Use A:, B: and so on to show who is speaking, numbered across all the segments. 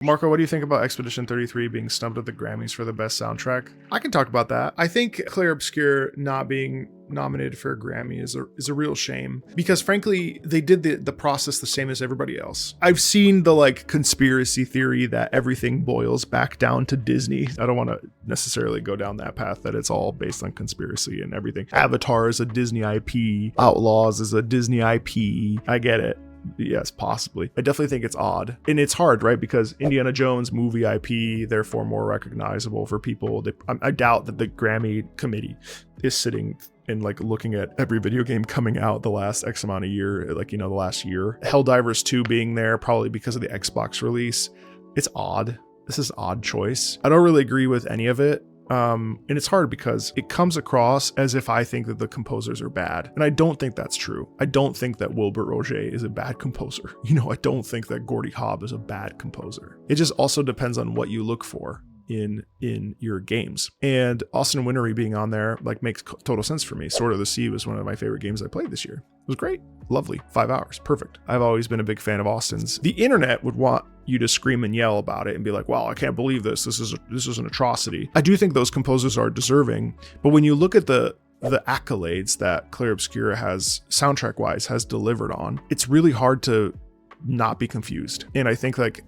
A: Marco, what do you think about Expedition 33 being snubbed at the Grammys for the best soundtrack? I can talk about that. I think Clair Obscur not being nominated for a Grammy is a real shame, because frankly, they did the process the same as everybody else. I've seen the like conspiracy theory that everything boils back down to Disney. I don't want to necessarily go down that path, that it's all based on conspiracy and everything. Avatar is a Disney IP. Outlaws is a Disney IP. I get it. Yes, possibly. I definitely think it's odd. And it's hard, right? Because Indiana Jones movie IP, therefore more recognizable for people. I doubt that the Grammy committee is sitting and like looking at every video game coming out the last X amount of year, like, you know, the last year. Helldivers 2 being there probably because of the Xbox release. It's odd. This is an odd choice. I don't really agree with any of it. And it's hard because it comes across as if I think that the composers are bad. And I don't think that's true. I don't think that Wilbert Roger is a bad composer. You know, I don't think that Gordy Hobb is a bad composer. It just also depends on what you look for in your games. And Austin Wintory being on there like makes total sense for me. Sword of the Sea was one of my favorite games I played this year. It was great. Lovely. 5 hours. Perfect. I've always been a big fan of Austin's. The internet would want you to scream and yell about it and be like, wow, I can't believe this. This is an atrocity. I do think those composers are deserving, but when you look at the accolades that Clair Obscur has soundtrack-wise has delivered on, it's really hard to not be confused. And I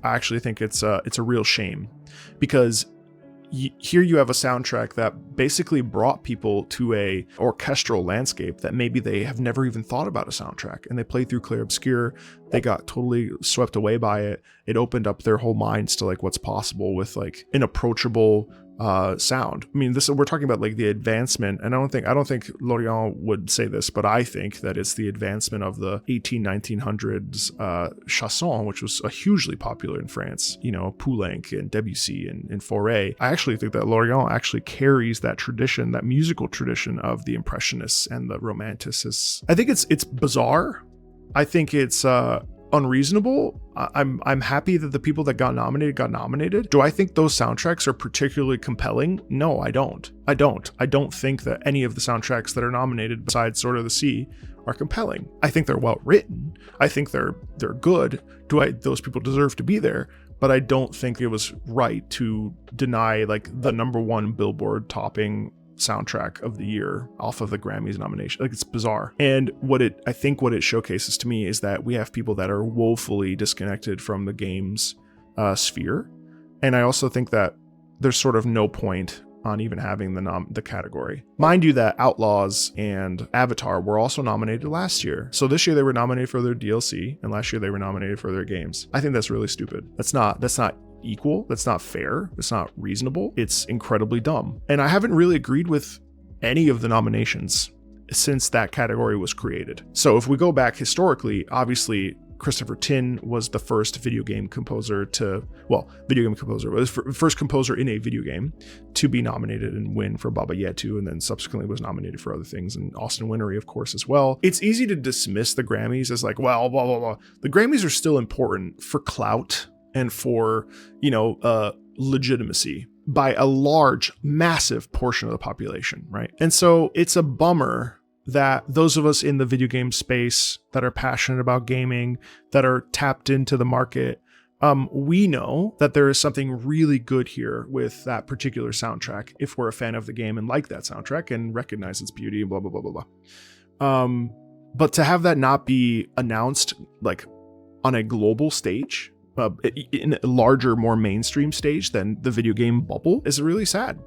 A: actually think it's a real shame, because here you have a soundtrack that basically brought people to a orchestral landscape that maybe they have never even thought about a soundtrack, and they played through Clair Obscur. They got totally swept away by it. It opened up their whole minds to like what's possible with like an approachable sound. I mean, we're talking about like the advancement, and I don't think Lorient would say this, but I think that it's the advancement of the 1900s chanson, which was hugely popular in France. You know, Poulenc and Debussy and Fauré. I actually think that Lorient actually carries that tradition, that musical tradition of the Impressionists and the Romanticists. I think it's bizarre. I think it's unreasonable. I'm happy that the people that got nominated. Do I think those soundtracks are particularly compelling? No, I don't. I don't think that any of the soundtracks that are nominated besides Sword of the Sea are compelling. I think they're well written. I think they're good. Those people deserve to be there, but I don't think it was right to deny like the #1 Billboard topping soundtrack of the year off of the Grammys nomination. Like, it's bizarre. And I think what it showcases to me is that we have people that are woefully disconnected from the game's sphere. And I also think that there's sort of no point on even having the category. Mind you that Outlaws and Avatar were also nominated last year. So this year they were nominated for their DLC, and last year they were nominated for their games. I think that's really stupid. That's not equal. That's not fair. It's not reasonable. It's incredibly dumb. And I haven't really agreed with any of the nominations since that category was created. So if we go back historically, obviously Christopher Tin was the first video game composer was the first composer in a video game to be nominated and win for Baba Yetu, and then subsequently was nominated for other things, and Austin Wintory, of course, as well. It's easy to dismiss the Grammys as like, well, blah, blah, blah. The Grammys are still important for clout and for, legitimacy by a large, massive portion of the population, right? And so it's a bummer that those of us in the video game space that are passionate about gaming, that are tapped into the market, we know that there is something really good here with that particular soundtrack if we're a fan of the game and like that soundtrack and recognize its beauty and blah, blah, blah, blah, blah. But to have that not be announced like on a global stage, in a larger, more mainstream stage than the video game bubble, is really sad,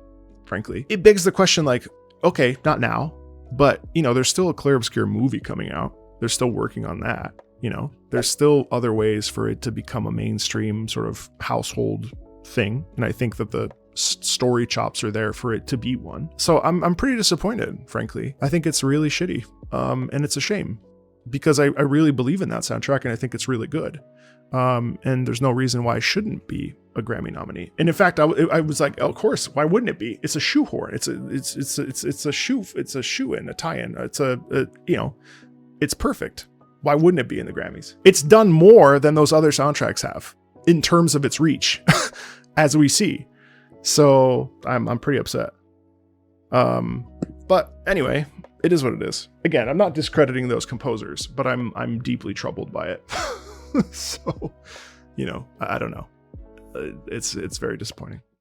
A: frankly. It begs the question, like, okay, not now, but, there's still a Clair Obscur movie coming out. They're still working on that, There's still other ways for it to become a mainstream sort of household thing, and I think that the story chops are there for it to be one. So I'm pretty disappointed, frankly. I think it's really shitty, and it's a shame, because I really believe in that soundtrack, and I think it's really good. And there's no reason why it shouldn't be a Grammy nominee. And in fact, I was like, oh, of course, why wouldn't it be? It's a shoehorn. It's a shoe-in, a tie-in. It's perfect. Why wouldn't it be in the Grammys? It's done more than those other soundtracks have in terms of its reach, as we see. So I'm pretty upset. But anyway, it is what it is. Again, I'm not discrediting those composers, but I'm deeply troubled by it. So, I don't know. it's very disappointing.